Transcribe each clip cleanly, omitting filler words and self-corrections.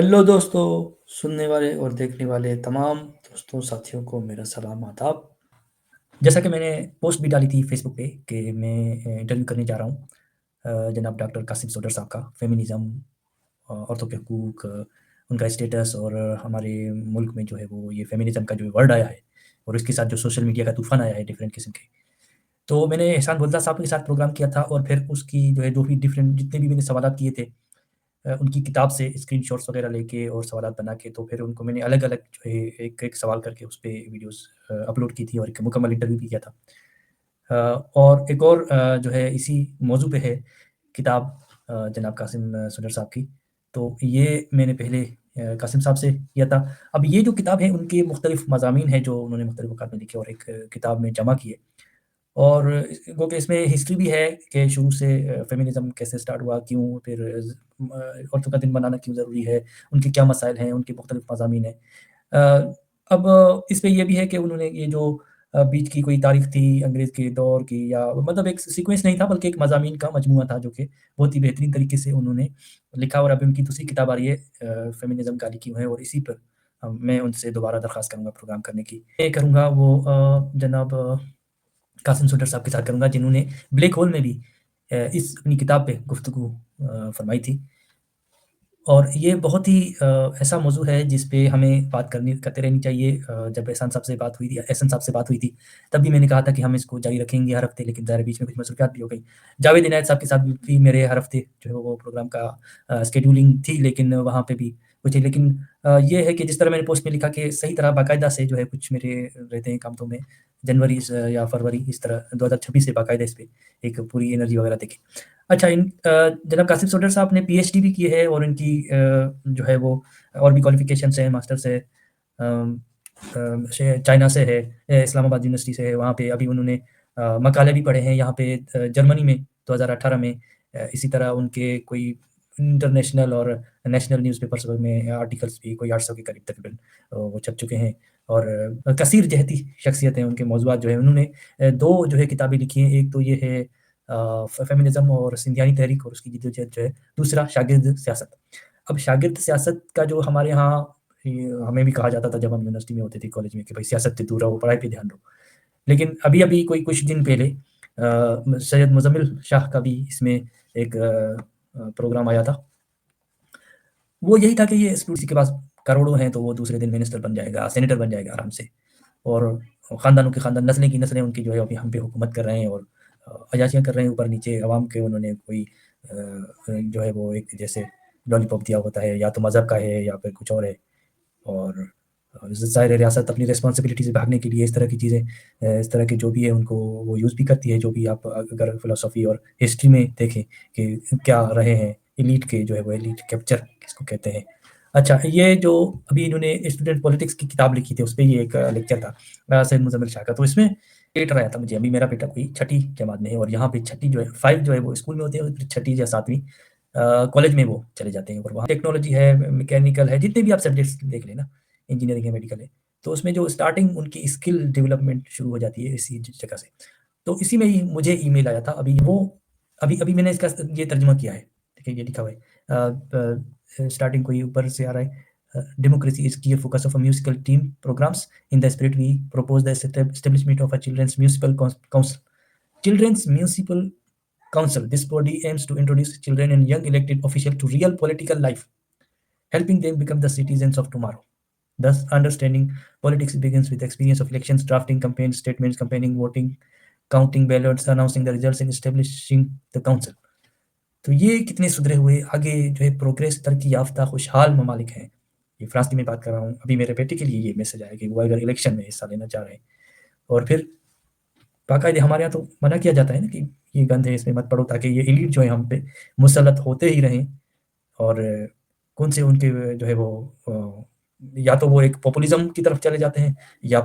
Hello दोस्तों, सुनने वाले और देखने वाले तमाम दोस्तों साथियों को मेरा सलाम आदाब। जैसा कि मैंने पोस्ट भी डाली थी फेसबुक पे कि मैं इंटरव्यू करने जा रहा हूँ जनाब डॉक्टर कासिम सोडर साहब का। फेमिनिज़्म, औरतों के हकूक़, उनका स्टेटस और हमारे मुल्क में जो है वो ये फेमिनिज़्म का जो वर्ड आया है और इसके साथ जो सोशल मीडिया का तूफ़ान आया है डिफरेंट किस्म के। तो मैंने एहसान बुल्दा साहब के साथ प्रोग्राम किया था और फिर उसकी जो है जो भी डिफरेंट जितने भी मैंने सवालात किए थे उनकी किताब से स्क्रीनशॉट्स वगैरह लेके और सवालात बना के तो फिर उनको मैंने अलग-अलग जो है एक-एक सवाल करके उस पे वीडियोज़ अपलोड की थी और एक मुकम्मल इंटरव्यू भी किया था। और एक और जो है इसी मौज़ू पे है किताब जनाब कासिम सुनर साहब की। तो ये मैंने पहले कासिम साहब से किया था। अब ये जो किताब है उनके मुख्तलिफ़ मज़ामीन हैं जो उन्होंने मुख्तलिफ़ औक़ात में लिखे और एक किताब में जमा किए। और गो कि इसमें हिस्ट्री भी है कि शुरू से फेमिनिज़्म कैसे स्टार्ट हुआ, क्यों फिर औरतों का दिन मनाना क्यों ज़रूरी है, उनके क्या मसाइल हैं, उनके मुख्तलिफ़ मज़ामीन हैं। अब इस पे ये भी है कि उन्होंने ये जो बीच की कोई तारीख़ थी अंग्रेज़ के दौर की या मतलब एक सीक्वेंस नहीं था बल्कि एक मज़ामीन का मजमूआ था जो कि बहुत ही बेहतरीन तरीके से उन्होंने लिखा और अभी उनकी दूसरी किताब आ रही है फेमिनिज़्म गाली क्यों है और इसी पर मैं उनसे दोबारा दरख़्वास्त करूँगा प्रोग्राम करने की। ये करूँगा वो जनाब कासिम सुंदर साहब के साथ करूँगा जिन्होंने ब्लैक होल में भी इस अपनी किताब पे गुफ्तगू फ़रमाई थी। और ये बहुत ही ऐसा मौज़ू है जिस पे हमें बात करते रहनी चाहिए। जब एहसान साहब से बात हुई थी, तब भी मैंने कहा था कि हम इसको जारी रखेंगे हर हफ़्ते, लेकिन ज़ाहिर है बीच में कुछ मसरूफ़ियात भी हो गई। जावेद इनायत साहब के साथ भी मेरे हर हफ़्ते जो है वो प्रोग्राम का शेड्यूलिंग थी, लेकिन वहाँ पे भी कुछ है। लेकिन ये है कि जिस तरह मैंने पोस्ट में लिखा कि सही तरह बाकायदा से जो है कुछ मेरे रहते हैं काम, तो मैं जनवरी या फरवरी इस तरह 2026 से बाकायदा इस पे एक पूरी एनर्जी वग़ैरह देके अच्छा जनाब कासिम सोडर साहब ने पीएचडी भी की है और इनकी जो है वो और भी क्वालिफ़िकेशंस हैं, मास्टर्स है चाइना से है, इस्लामाबाद यूनिवर्सिटी से है, वहाँ पे अभी उन्होंने मकाले भी पढ़े हैं यहाँ पे जर्मनी में 2018 में इसी तरह उनके कोई इंटरनेशनल और नेशनल न्यूज़पेपर्स में आर्टिकल्स भी कोई 800 के करीब तकरीबन वो छप चुके हैं और कसीर जहती शख्सियत हैं, उनके मौज़ूआत जो है उन्होंने 2 जो है किताबें लिखी हैं, एक तो ये है फेमिनिज़्म और सिंधियानी तहरीक और उसकी जद्दोजहद जो है, दूसरा शागिर्द सियासत। अब शागिर्द सियासत का जो हमारे यहाँ हमें भी कहा जाता था जब हम यूनिवर्सिटी में होते थे, कॉलेज में कि भाई सियासत से दूर रहो, पढ़ाई पे ध्यान दो। लेकिन अभी-अभी कोई कुछ दिन पहले सैयद मुज़म्मिल शाह का भी इसमें एक प्रोग्राम आया था। वो यही था कि ये किसी के पास करोड़ों हैं तो वो दूसरे दिन मिनिस्टर बन जाएगा, सेनेटर बन जाएगा आराम से और ख़ानदानों के ख़ानदान, नस्लें की नस्लें उनकी जो है अभी हम पे हुकूमत कर रहे हैं और अयाशियाँ कर रहे हैं ऊपर-नीचे अवाम के उन्होंने कोई जो है वो एक जैसे लॉलीपॉप दिया होता है, या तो मज़हब का है या फिर कुछ और है। और ज़ाहिर है रियासत अपनी रिस्पॉन्सिबिलिटी से भागने के लिए इस तरह की चीज़ें इस तरह के जो भी है उनको वो यूज़ भी करती है, जो भी आप अगर फ़िलॉसफ़ी और हिस्ट्री में देखें कि क्या रहे हैं एलीट के जो है वो एलीट कैप्चर किसको कहते हैं। अच्छा, ये जो अभी इन्होंने स्टूडेंट पॉलिटिक्स की किताब लिखी थी, उसपे ये एक लेक्चर था सैयद मुज़म्मिल शाह का, तो इसमें लेटर आया था मुझे। अभी मेरा बेटा कोई छठी जमात में है और यहाँ पे छठी जो है 5 जो है वो स्कूल में होते हैं और फिर छठी या 7वीं कॉलेज में वो चले जाते हैं और वहाँ टेक्नोलॉजी है, मैकेनिकल है, जितने भी आप सब्जेक्ट्स देख लें ना, इंजीनियरिंग है, मेडिकल है, तो उसमें जो स्टार्टिंग उनकी स्किल डेवलपमेंट शुरू हो जाती है इसी जगह से। तो इसी में ही मुझे ईमेल आया था, अभी मैंने इसका ये तर्जुमा किया है, देखिए ये लिखा हुआ है स्टार्टिंग कोई ऊपर से आ रहा है democracy is clear focus of a musical team programs in the spirit we propose the establishment of a children's municipal council. Children's Municipal Council. This body aims to introduce children and young elected officials to real political life, helping them become the citizens of tomorrow. Thus, understanding politics begins with experience of elections, drafting campaign statements, campaigning, voting, counting ballots, announcing the results, and establishing the council. तो ये कितने सुधरे हुए आगे जो है progress तरक्की याफ्ता खुशहाल ममालिक हैं। ये फ्रांस की मैं बात कर रहा हूँ। अभी मेरे बेटे के लिए ये मैसेज आया कि वो अगर इलेक्शन में हिस्सा लेना चाह रहे हैं और फिर बाकायदे हमारे यहाँ तो मना किया जाता है ना कि ये गंद है, इसमें मत पढ़ो, ताकि ये एलीट जो है हम पे मुसल्लत होते ही रहें और कौन से उनके जो है वो या तो वो एक पॉपुलिज़्म की तरफ चले जाते हैं या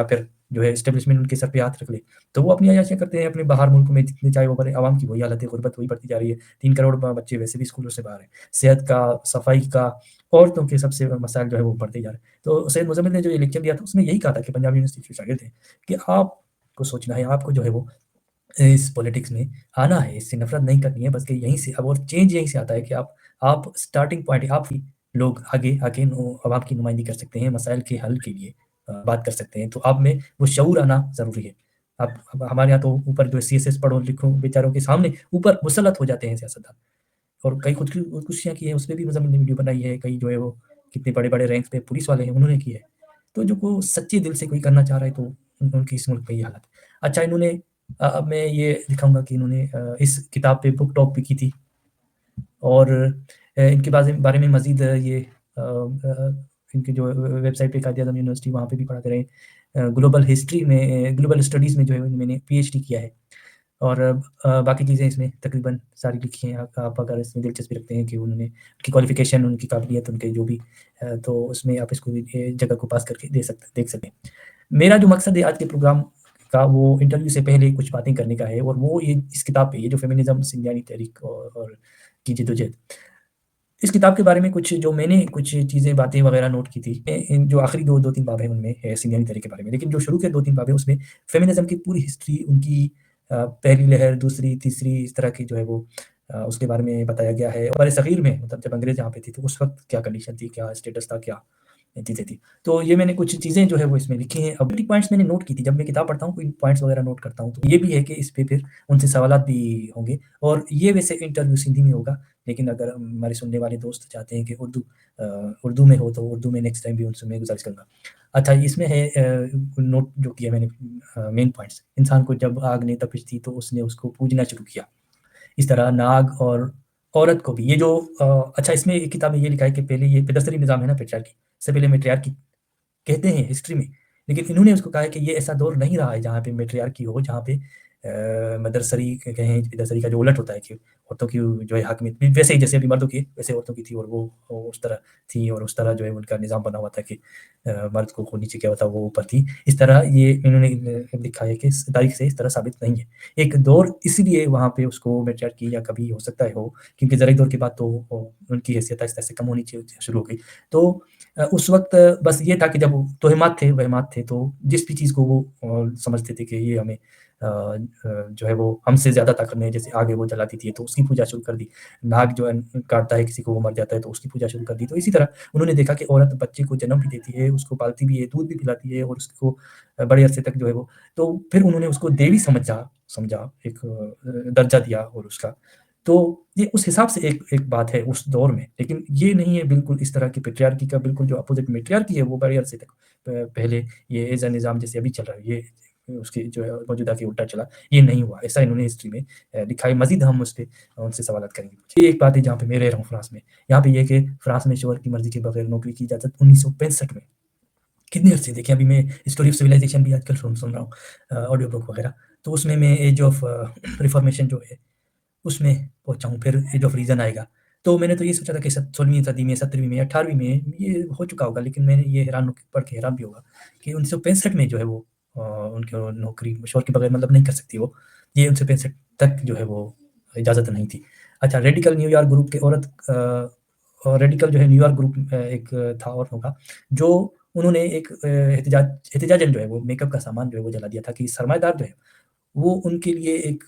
फिर जो है एस्टेब्लिशमेंट उनके सर पे हाथ रख ले। तो वो अपनी अय्याशियाँ करते हैं अपने बाहर मुल्क में जितने चाहे वो बड़े अवाम की वही हालत है, गुर्बत वही बढ़ती जा रही है। 3 करोड़ बच्चे वैसे भी स्कूलों से बाहर हैं। सेहत का, सफाई का, औरतों के सबसे मसाइल जो है वो बढ़ते जा रहे हैं। तो सैयद मुज़म्मिल ने जो ये लेक्चर दिया था उसमें यही कहा था कि पंजाब यूनिवर्सिटी के शागिर्द हैं कि आपको सोचना है, आपको जो है वो इस पॉलिटिक्स में आना है, इससे नफ़रत नहीं करनी है, बस कि यहीं से अब और चेंज यहीं से आता है कि आप स्टार्टिंग पॉइंट आप ही लोग आगे आके अवाम की नुमाइंदगी कर सकते हैं, मसाइल के हल के लिए बात कर सकते हैं। तो आप में वो शऊर आना ज़रूरी है। आप अब हमारे यहाँ तो ऊपर जो सीएसएस पढ़ो लिखो बेचारों के सामने ऊपर मुसल्लत हो जाते हैं सियासतदान, और कई खुदकुशियाँ की हैं, उसपे भी मुज़म्मिल ने वीडियो बनाई है, कई जो है वो कितने बड़े-बड़े रैंक्स पे पुलिस वाले हैं, उन्होंने की है। तो जो को सच्चे दिल से कोई करना चाह रहा है तो उनकी इस मुल्क में ये हालत है। अच्छा, इन्होंने अब मैं ये दिखाऊँगा कि इन्होंने इस किताब पे बुक टॉक भी की थी, और इनके बारे में मज़ीद ये इनकी जो वेबसाइट पे कायद-ए-आज़म यूनिवर्सिटी, वहाँ पे भी पढ़ाते रहे। ग्लोबल हिस्ट्री में, ग्लोबल स्टडीज़ में जो है मैंने पीएचडी किया है, और बाकी चीज़ें इसमें तकरीबन सारी लिखी हैं। आप अगर इसमें दिलचस्पी रखते हैं कि उन्होंने उनकी क्वालिफ़िकेशन, उनकी काबिलियत, उनके जो भी तो उसमें आप इसको भी जगह को पास करके देख सकते हैं। मेरा जो मकसद है आज के प्रोग्राम का, वो इंटरव्यू से पहले कुछ बातें करने का है, और वो ये इस किताब पे, ये जो फेमिनिज़्म सिंधियानी तहरीक और की जद्दोजहद, इस किताब के बारे में कुछ जो मैंने कुछ चीज़ें, बातें वगैरह नोट की थी। इन जो आखिरी 2-3 बाब हैं उनमें है सिंधियानी तहरीक के बारे में, लेकिन जो शुरू के 2-3 बाब हैं उसमें फेमिनिज़्म की पूरी हिस्ट्री, उनकी पहली लहर, दूसरी, तीसरी, इस तरह की जो है वो उसके बारे में बताया गया है। और बरसग़ीर में, मतलब जब अंग्रेज़ यहाँ पे थे तो उस वक़्त क्या कंडीशन थी, क्या स्टेटस था, क्या चीज़ें थी। तो ये मैंने कुछ चीज़ें जो है वो इसमें लिखी हैं। अब पॉइंट्स मैंने नोट की थी, जब मैं किताब पढ़ता हूँ कोई पॉइंट्स वगैरह नोट करता हूँ, तो ये भी है कि इस पे फिर उनसे सवालात भी होंगे, और ये वैसे इंटरव्यू सिंधी में होगा, लेकिन अगर हमारे सुनने वाले दोस्त चाहते हैं कि उर्दू में हो, तो उर्दू में नेक्स्ट टाइम भी उनसे मैं गुज़ारिश करूँगा। अच्छा, इसमें है नोट जो किया मैंने, मेन पॉइंट्स। इंसान को जब आग ने तपिश दी तो उसने उसको पूजना शुरू किया। इस तरह नाग और औरत को भी, ये जो अच्छा, इसमें एक किताब में ये लिखा है कि पहले ये पेदस्त्री निज़ाम है ना, पेट्रियार्की, इससे पहले मैट्रियार्की कहते हैं हिस्ट्री में, लेकिन इन्होंने उसको कहा है कि ये ऐसा दौर नहीं रहा है जहाँ पे मैट्रियार्की हो, जहाँ पे मदरसरी कहें, मदरसरी का जो उलट होता है कि औरतों की जो है हक़ में, वैसे ही जैसे अभी मर्दों की है, वैसे औरतों की थी, और वो उस तरह थी, और उस तरह जो है उनका निज़ाम बना हुआ था कि मर्द को नीचे क्या होता, वो ऊपर थी। इस तरह ये इन्होंने लिखा है कि इस तारीख से इस तरह साबित नहीं है। एक दौर इसलिए वहाँ पे उसको मैट्रियार्की या कभी हो सकता है हो, क्योंकि ज़रा दौर के बाद तो उनकी हैसियत आहिस्ता-आहिस्ता कम होनी शुरू हो गई। तो उस वक़्त बस ये था कि जब तोहमात थे, वहमात थे, तो जिस भी चीज़ को वो समझते थे कि ये हमें जो है वो हमसे ज़्यादा ताकत में है, जैसे आग है वो जलाती थी, तो उसकी पूजा शुरू कर दी। नाग जो है काटता है किसी को, वो मर जाता है, तो उसकी पूजा शुरू कर दी। तो इसी तरह उन्होंने देखा कि औरत बच्चे को जन्म भी देती है, उसको पालती भी है, दूध भी पिलाती है, और उसको बड़े अरसे तक जो है वो, तो फिर उन्होंने उसको देवी समझा समझा, एक दर्जा दिया, और उसका तो ये उस हिसाब से एक एक बात है उस दौर में, लेकिन ये नहीं है बिल्कुल इस तरह की पैट्रियार्की का बिल्कुल जो अपोज़िट मैट्रियार्की है, वो बड़े अरसे तक पहले ये ऐज़ अ निज़ाम जैसे अभी चल रहा है, ये उसकी जो है मौजूदा के उल्टा चला, ये नहीं हुआ। ऐसा इन्होंने हिस्ट्री में लिखा है। मज़ीद हम उस पे उनसे सवालात करेंगे। ये एक बात है जहाँ पे मैं रह रहा हूँ फ्रांस में। यहाँ पे ये है कि फ्रांस में शौहर की मर्ज़ी के बगैर नौकरी की इजाज़त 1965 में। कितने अरसे देखिए, अभी मैं स्टोरी ऑफ सिविलाइज़ेशन भी आजकल सुन रहा हूँ, ऑडियो बुक वगैरह। तो उसमें मैं एज ऑफ रिफॉर्मेशन जो है उसमें पहुँचा हूँ, फिर एज ऑफ रीज़न आएगा। तो मैंने तो ये सोचा था कि 16वीं सदी में, 17वीं में, 18वीं में ये हो चुका होगा, लेकिन मैंने ये हैरान होके पढ़ के हैरान भी होगा कि 1965 में जो है वो उनको नौकरी शौहर के बगैर मतलब नहीं कर सकती वो। ये 1965 तक जो है वो इजाज़त नहीं थी। अच्छा, रेडिकल न्यूयॉर्क ग्रुप की औरत रेडिकल जो है न्यूयॉर्क ग्रुप एक था औरतों का, जो उन्होंने एक एहतिजाजन जो है वो मेकअप का सामान जो है वो जला दिया था कि सरमाएदार जो है वो उनके लिए एक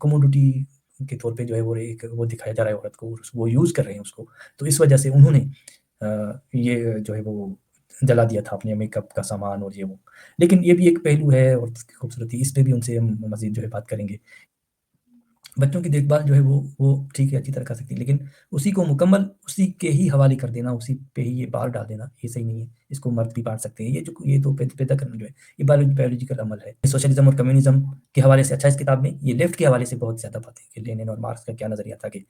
कमोडिटी के तौर पे जो है वो दिखाया जा रहा है औरत को, और वो यूज़ कर रहे हैं उसको। तो इस वजह से उन्होंने ये जो है वो जला दिया था अपने मेकअप का सामान और ये वो। लेकिन ये भी एक पहलू है औरत की खूबसूरती, इस पे भी उनसे हम मज़ीद जो है बात करेंगे। बच्चों की देखभाल जो है वो ठीक है, अच्छी तरह कर सकती है, लेकिन उसी को मुकम्मल उसी के ही हवाले कर देना, उसी पे ही ये बार डाल देना, ये सही नहीं है। इसको मर्द भी बाँट सकते हैं। ये तो पैदा करना जो है, ये बायोलॉजिकल अमल है। सोशलिज़्म और कम्युनिज़्म के हवाले से अच्छा, इस किताब में ये लेफ्ट के हवाले से बहुत ज़्यादा बातें कि लेनिन और मार्क्स का क्या नज़रिया था, कि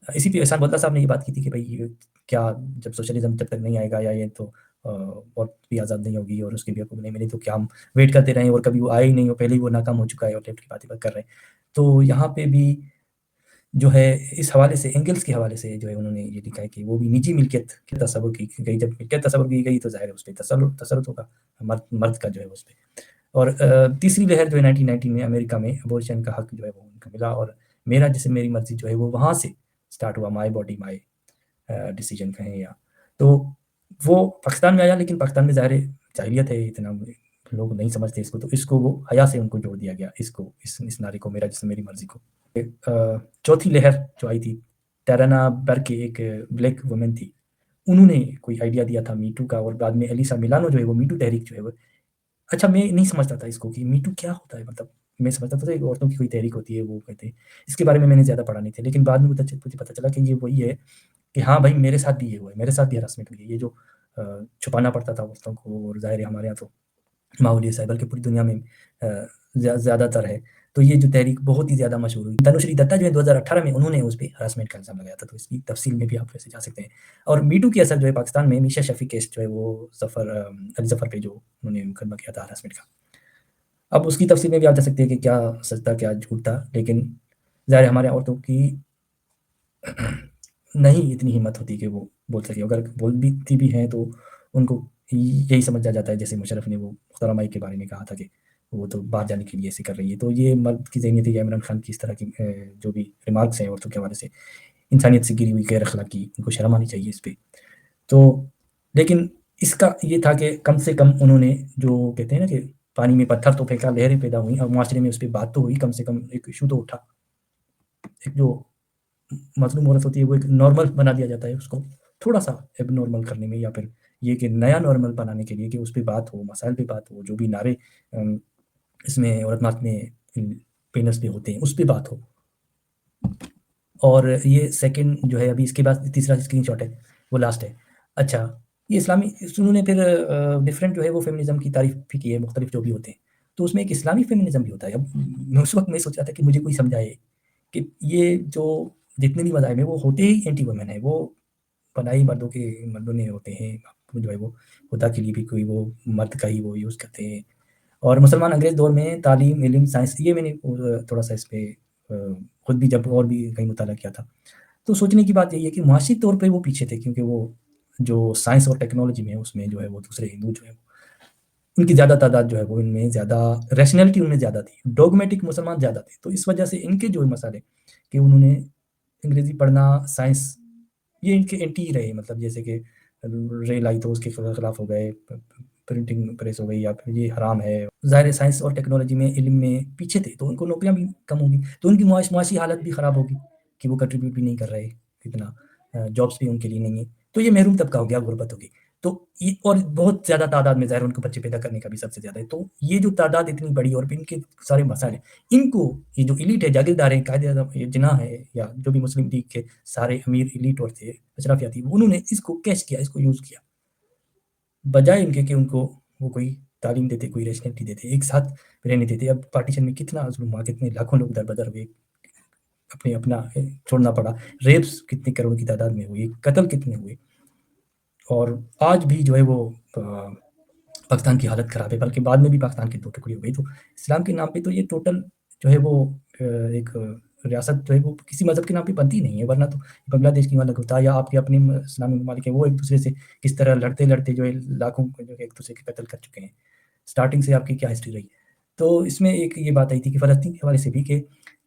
इसी पे एहसान बल्ला साहब ने ये बात की थी कि भई ये क्या, जब सोशलिज़्म जब तक नहीं आएगा, या ये तो औरत भी आज़ाद नहीं होगी और उसके भी हकूक़ नहीं मिले, तो क्या हम वेट करते रहें, और कभी वो आए ही नहीं, और पहले ही वो नाकाम हो चुका है और लेफ्ट की बातें कर रहे हैं। तो यहाँ पे भी जो है इस हवाले से, एंगल्स के हवाले से जो है उन्होंने ये लिखा है कि वो भी निजी मिल्कियत की तस्वुर की गई, जब मिल्कियत तस्वुर की गई तो ज़ाहिर है उस पे तसल्लुत होगा मर्द मर्द का जो है उस पे। और तीसरी लहर जो है 1919 में अमेरिका में अबॉर्शन का हक जो है वो उनको मिला, और मेरा जैसे मेरी मर्ज़ी जो है वो वहाँ से स्टार्ट हुआ, माय बॉडी माय डिसीजन कहें, या तो वो पाकिस्तान में आया, लेकिन पाकिस्तान में ज़ाहिर है जाहिलियत है, इतना लोग नहीं समझते इसको, तो इसको वो हया से उनको जोड़ दिया गया, इसको इस नारे को, मेरा जिस्म मेरी मर्ज़ी को। चौथी लहर जो आई थी, टैराना बर्क की एक ब्लैक वुमन थी, उन्होंने कोई आइडिया दिया था मी टू का, और बाद में एलिसा मिलानो जो है वो मी टू तहरीक जो है वो, अच्छा मैं नहीं समझता था इसको कि मी टू क्या होता है, मतलब मैं समझता था कि औरतों की कोई तहरीक होती है, वो कहते हैं। इसके बारे में मैंने ज़्यादा पढ़ा नहीं था, लेकिन बाद में मुझे पता चला कि ये वही है कि हाँ भाई, मेरे साथ भी ये हुआ है, मेरे साथ भी हरासमेंट हुई है। ये जो छुपाना पड़ता था औरतों को, और ज़ाहिर है हमारे यहाँ तो माहौल ऐसा है, बल्कि पूरी दुनिया में ज़्यादातर है। तो ये जो तहरीक बहुत ही ज़्यादा मशहूर हुई। तनुश्री दत्ता जो है 2018 में उन्होंने उस पे हरासमेंट का इल्ज़ाम लगाया था, तो इसकी तफ़सील में भी आप वैसे जा सकते हैं। और मी टू की असर जो है पाकिस्तान में मीशा शफ़ी केस जो है वो अली ज़फ़र पे जो उन्होंने मुकदमा किया था हरासमेंट का। अब उसकी तफ़सील में भी आप जा सकते हैं कि क्या सच था, क्या झूठ था, लेकिन ज़ाहिर है हमारे औरतों की नहीं इतनी हिम्मत होती कि वो बोल सकें। अगर बोलती भी हैं तो उनको यही समझा जाता है, जैसे मुशर्रफ ने वो मुख्तारा माई के बारे में कहा था कि वो तो बाहर जाने के लिए ऐसे कर रही है। तो ये मर्द की ज़हनियत है, या इमरान खान की इस तरह की जो भी रिमार्क्स हैं औरतों के हवाले से, इंसानियत से गिरी हुई गैर अखलाकी, उनको शर्म आनी चाहिए इस पे। तो लेकिन इसका ये था कि कम से कम उन्होंने, जो कहते हैं ना कि पानी में पत्थर तो फेंका, लहरें पैदा हुई और मुआशरे में उस पे बात तो हुई, कम से कम एक इश्यू तो उठा। एक जो मज़लूम औरत होती है वो एक नॉर्मल बना दिया जाता है उसको, थोड़ा-सा एबनॉर्मल करने में, या फिर ये कि नया नॉर्मल बनाने के लिए कि उस पे बात हो, मसाइल पे बात हो, जो भी नारे अम, इसमें औरत नाथ में पेनर्स पे होते हैं, उस पे बात हो। और ये सेकंड जो है, अभी इसके बाद तीसरा स्क्रीनशॉट है, वो लास्ट है। अच्छा, ये इस्लामी उन्होंने फिर डिफरेंट जो है वो फेमिनिज़्म की तारीफ़ भी की है, मुख्तलिफ जो भी होते हैं। तो उसमें एक इस्लामी फेमिनिज़्म भी होता है। अब मैं उस वक़्त मैं सोच रहा था कि मुझे कोई समझाए कि ये जो जितने भी मज़ाहिब हैं वो होते ही एंटी वुमेन हैं। वो पनाही मर्दों ने होते हैं, जो है वो खुदा के लिए भी कोई वो मर्द का ही वो यूज़ करते हैं। और मुसलमान अंग्रेज़ दौर में तालीम, इल्म, साइंस, ये मैंने थोड़ा-सा इस पे खुद भी जब और भी कहीं मुताला किया था। तो सोचने की बात यही है कि मुआशी तौर पे वो पीछे थे, क्योंकि वो जो साइंस और टेक्नोलॉजी में उसमें जो है वो दूसरे हिंदू जो है, उनकी ज़्यादा तादाद जो है वो इनमें ज़्यादा, रैशनैलिटी उनमें ज़्यादा थी, डॉगमेटिक मुसलमान ज़्यादा थे। तो इस वजह से इनके जो मसाले कि उन्होंने अंग्रेज़ी पढ़ना, साइंस, ये इनके एंटी ही रहे। मतलब जैसे कि रेल आई तो उसके खिलाफ हो गए, प्रिंटिंग प्रेस हो गई, या फिर ये हराम है। ज़ाहिर है साइंस और टेक्नोलॉजी में, इल्म में पीछे थे, तो उनको नौकरियाँ भी कम होंगी, तो उनकी मुआशी हालत भी ख़राब होगी कि वो कंट्रीब्यूट भी नहीं कर रहे इतना, जॉब्स भी उनके लिए नहीं है। तो ये महरूम तबका हो गया, गुर्बत होगी। तो ये, और बहुत ज़्यादा तादाद में ज़ाहिर उनको बच्चे पैदा करने का भी सबसे ज़्यादा है। तो ये जो तादाद इतनी बड़ी, और इनके सारे मसाइल हैं, इनको ये जो एलीट है, जागीरदार हैं, कायदे-आज़म ये जिनाह है, या जो भी मुस्लिम लीग के सारे अमीर एलीट और थे, अशराफिया थी, उन्होंने इसको कैच किया, इसको यूज़ किया। बजाय इनके कि उनको वो कोई तालीम देते, कोई रैशनैलिटी देते, एक साथ रहने देते। अब पार्टीशन में कितना ज़ुल्म हुआ, कितने लाखों लोग दर-बदर हुए, अपने अपना छोड़ना पड़ा। रेप्स कितनी करोड़ की तादाद में हुई, कत्ल कितने हुए, और आज भी जो है वो पाकिस्तान की हालत ख़राब है, बल्कि बाद में भी पाकिस्तान के 2 टुकड़े हो गई। तो इस्लाम के नाम पे तो ये टोटल जो है वो एक रियासत जो है वो किसी मज़हब के नाम पे बनती नहीं है, वरना तो बांग्लादेश क्यों अलग होता है, या आपके अपने इस्लामी ममालिक हैं, वो एक-दूसरे से किस तरह लड़ते-लड़ते जो है लाखों जो है एक-दूसरे के कत्ल कर चुके हैं। स्टार्टिंग से आपकी क्या हिस्ट्री रही। तो इसमें एक ये बात आई थी कि फ़लस्तीन के हवाले से भी, कि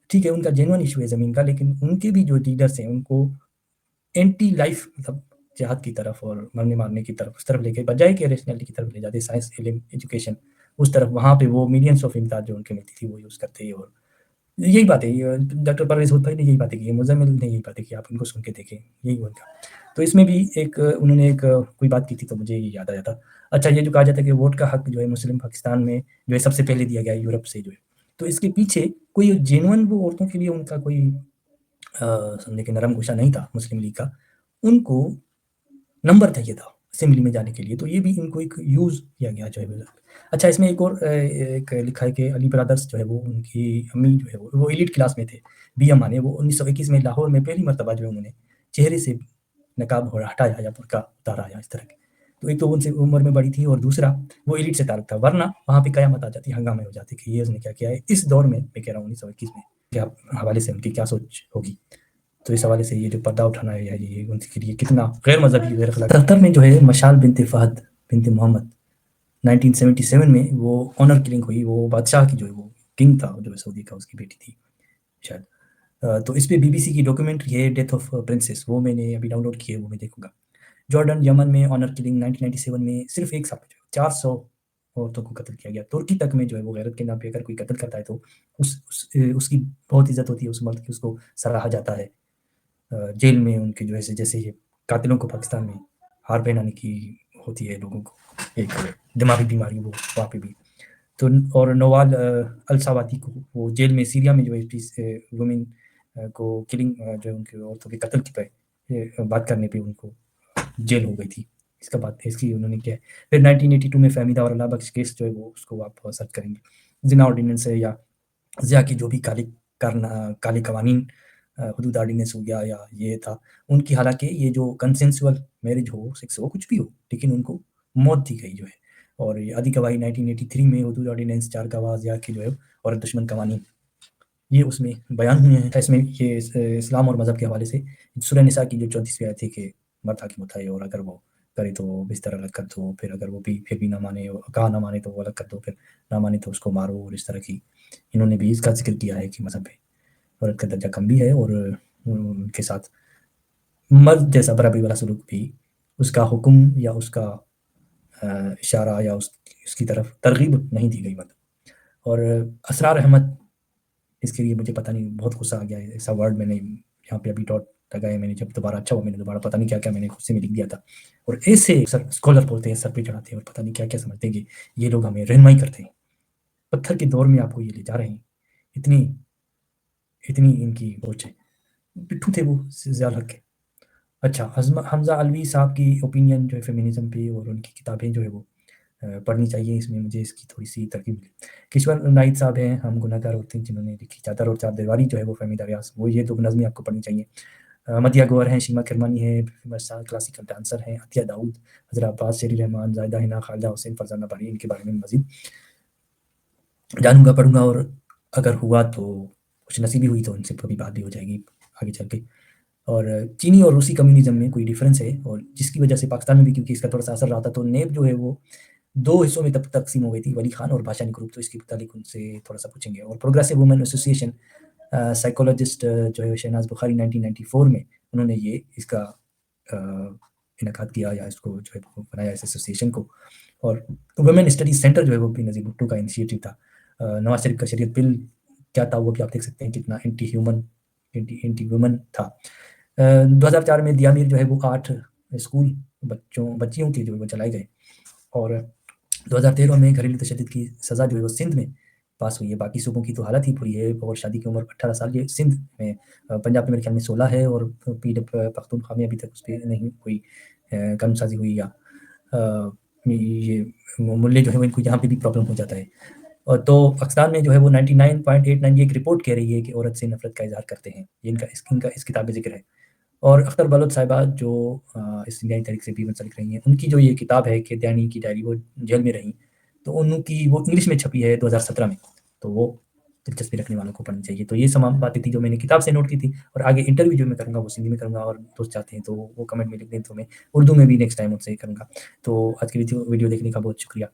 ठीक है उनका जेन्युइन इश्यू है ज़मीन का, लेकिन उनके भी जो लीडर्स हैं उनको एंटी लाइफ, मतलब जिहाद की तरफ और मरने-मारने की तरफ, उस तरफ लेके, बजाय कि रैशनैलिटी की तरफ ले जाते, साइंस, इल्म, एजुकेशन, उस तरफ, वहाँ पे वो मिलियंस ऑफ इमदाद जो उनके मिलती थी वो यूज़ करते। और यही बात है, ये डॉक्टर परवेज़ होत भाई ने यही बातें की है, मुज़म्मिल ने यही बातें की, आप उनको सुन के देखें, यही उनका। तो इसमें भी एक उन्होंने एक कोई बात की थी, तो मुझे ये याद आया था। अच्छा, ये जो कहा जाता है कि वोट का हक जो है मुस्लिम पाकिस्तान में जो है सबसे पहले दिया गया है यूरोप से जो है। तो इसके पीछे कोई जेन्युइन वो औरतों के लिए उनका कोई समझे कि नरम गोशा नहीं था मुस्लिम लीग का। उनको नंबर चाहिए था असेंबली में जाने के लिए, तो ये भी इनको एक यूज़ किया गया जो है बिल्कुल। अच्छा, इसमें एक और एक लिखा है कि अली ब्रदर्स जो है वो, उनकी अम्मी जो है वो एलीट क्लास में थे। बीएम माने वो 1921 में लाहौर में पहली मर्तबा जो है उन्होंने चेहरे से नकाब हो हटाया या बुर्का उतारा या इस तरह के। तो एक तो उनसे उम्र में बड़ी थी, और दूसरा वो एलीट से ताल्लुक था, वरना वहाँ पे कयामत आ जाती, हंगामे हो जाते कि ये उसने क्या किया है। इस दौर में मैं कह रहा हूँ 1921 में, क्या हवाले से उनकी क्या सोच होगी। तो इस हवाले से ये जो पर्दा उठाना है, या ये उनके लिए कितना गैर मज़हबी, गैर अखलाकी। 77 में जो है मशाल बिनते फ़हद बिनते मोहम्मद, 1977 में वो ऑनर किलिंग हुई, वो बादशाह की जो है वो किंग था जो है सऊदी का, उसकी बेटी थी शायद। तो इस पे बीबीसी की डॉक्यूमेंट्री है डेथ ऑफ प्रिंसेस, वो मैंने अभी डाउनलोड की है, वो मैं देखूँगा। जॉर्डन, यमन में ऑनर किलिंग 1997 में सिर्फ़ 1 साल में जो है 400 औरतों को कत्ल किया गया। तुर्की तक में जो है वो गैरत के नाम पे अगर कोई कत्ल करता है तो उसकी बहुत इज़्ज़त होती है, उस मर्द की, उसको सराहा जाता है। जेल में उनके जो है जैसे ये कातिलों को पाकिस्तान में हार पहनाने की होती है लोगों को, एक दिमागी बीमारी वो वहाँ पे भी। तो और नोवाल अल-सवाती को वो जेल में सीरिया में जो है वुमेन को किलिंग जो है उनके औरतों के कत्ल की पे बात करने पे उनको जेल हो गई थी। इसका बात इसकी उन्होंने किया है। फिर 1982 में फ़हमीदा और अल्लाह बख्श केस जो है वो उसको आप सर्च करेंगे। ज़िना ऑर्डिनेंस है या ज़िया की जो भी काले कवानीन हुदूद ऑर्डिनेंस हो गया या ये था, उनकी हालाँकि ये जो कंसेंसुअल मैरिज हो, सेक्स हो, कुछ भी हो, लेकिन उनको मौत दी गई जो है। और ये आदि गवाही 1983 में हुदूद ऑर्डिनेंस 4 गवाह ज़िया की जो है औरत दुश्मन कवानीन, ये उसमें बयान हुए हैं। इसमें ये इस्लाम और मज़हब के हवाले से सूरह निसा की जो 34वीं आयत है कि मर्द हाकिम होता है और अगर वो करे तो बिस्तर अलग कर दो, फिर अगर वो भी फिर भी ना माने कहा ना माने तो वो अलग कर दो, फिर ना माने तो उसको मारो और इस तरह की इन्होंने भी इसका ज़िक्र किया है कि मज़हब में औरत का दर्जा कम भी है और उनके साथ मर्द जैसा बराबरी वाला सलूक भी उसका हुक्म या उसका इशारा या उसकी तरफ तरगीब नहीं दी गई मतलब। और असरार अहमद, इसके लिए मुझे पता नहीं बहुत गुस्सा आ गया है, ऐसा वर्ड मैंने यहाँ पे अभी डॉट लगाया मैंने जब दोबारा अच्छा हुआ मैंने दोबारा पता नहीं क्या-क्या मैंने गुस्से में लिख दिया था। और ऐसे सर स्कॉलर बोलते हैं, सर पे चढ़ाते हैं और पता नहीं क्या-क्या समझते हैं कि ये लोग हमें रहनुमाई करते हैं। पत्थर के दौर में आपको ये ले जा रहे हैं। इतनी इतनी इनकी सोच है। पिट्ठू थे वो ज़ियाउल हक के। अच्छा, हमज़ा अलवी साहब की ओपिनियन जो है फेमिनिज़्म पे और उनकी किताबें जो है वो पढ़नी चाहिए, इसमें मुझे इसकी थोड़ी-सी तरकीब मिली। किश्वर नाइट साहब हैं, हम गुनहगार औरतें जिन्होंने लिखी चादर और चारदीवारी जो है वो फ़हमीदा व्यास, वो ये 2 नज़में आपको पढ़नी चाहिए। मदिया गौहर हैं, शीमा किरमानी हैं, फेमस क्लासिकल डांसर हैं, अतिया दाऊद, हज़रा अब्बास, शेरी रहमान, ज़ाहिदा हिना, खालिदा हुसैन, फरज़ाना बारी, इनके बारे में मज़ीद जानूँगा, पढ़ूँगा और अगर हुआ तो कुछ नसीबी हुई तो उनसे कभी बात भी हो जाएगी आगे चल के। और चीनी और रूसी कम्युनिज़्म में कोई डिफ़रेंस है और जिसकी वजह से पाकिस्तान में भी क्योंकि इसका थोड़ा-सा असर रहा था, तो नेब जो है वो 2 हिस्सों में तब तक़सीम हो गई थी, वली खान और भाषानी ग्रुप, तो इसके मुतालिक उनसे थोड़ा-सा पूछेंगे। और प्रोग्रेसिव वुमेन एसोसिएशन साइकोलॉजिस्ट जो है शहनाज़ बुखारी 1994 में उन्होंने ये इसका अ, इनकाद किया या इसको जो है वो बनाया इस एसोसिएशन को। और वुमेन स्टडीज़ सेंटर जो है वो भी नज़ीर भुट्टो का इनिशिएटिव था। नवाज़ शरीफ का शरीयत बिल क्या था वो भी आप देख सकते हैं कितना एंटी वुमन था। 2004 में दिया मीर जो है वो 8 स्कूल बच्चियों के जो है वो चलाए गए और 2013 में घरेलू तशद्दुद की सज़ा जो है वो सिंध में पास हुई है, बाकी सूबों की तो हालत ही बुरी है और शादी की उम्र 18 साल ये सिंध में पंजाब में मेरे ख्याल में 16 है और पख्तूनख्वा में अभी तक उसपे नहीं कोई कानून-साज़ी हुई या ये मुल्ले जो है वो इनको यहाँ पे भी प्रॉब्लम हो जाता है। और तो पाकिस्तान में जो है वो 99.89 ये एक रिपोर्ट कह रही है कि औरत से नफ़रत का इज़हार करते हैं, ये इनका इस किताब में ज़िक्र है। और अख्तर बलोच साहिबा जो इस इंडियाई तहरीक से भी मुंसलिक रही हैं, उनकी जो ये किताब है कि दैनी की डायरी, वो जेल में रहीं, तो उनकी वो इंग्लिश में छपी है 2017 में, तो वो दिलचस्पी रखने वालों को पढ़नी चाहिए। तो ये तमाम बातें थी जो मैंने किताब से नोट की थी और आगे इंटरव्यू जो मैं करूँगा वो सिंधी में करूँगा और दोस्त चाहते हैं तो वो कमेंट में लिख दें तो मैं उर्दू में भी नेक्स्ट टाइम उनसे करूँगा। तो आज की वीडियो देखने का बहुत शुक्रिया।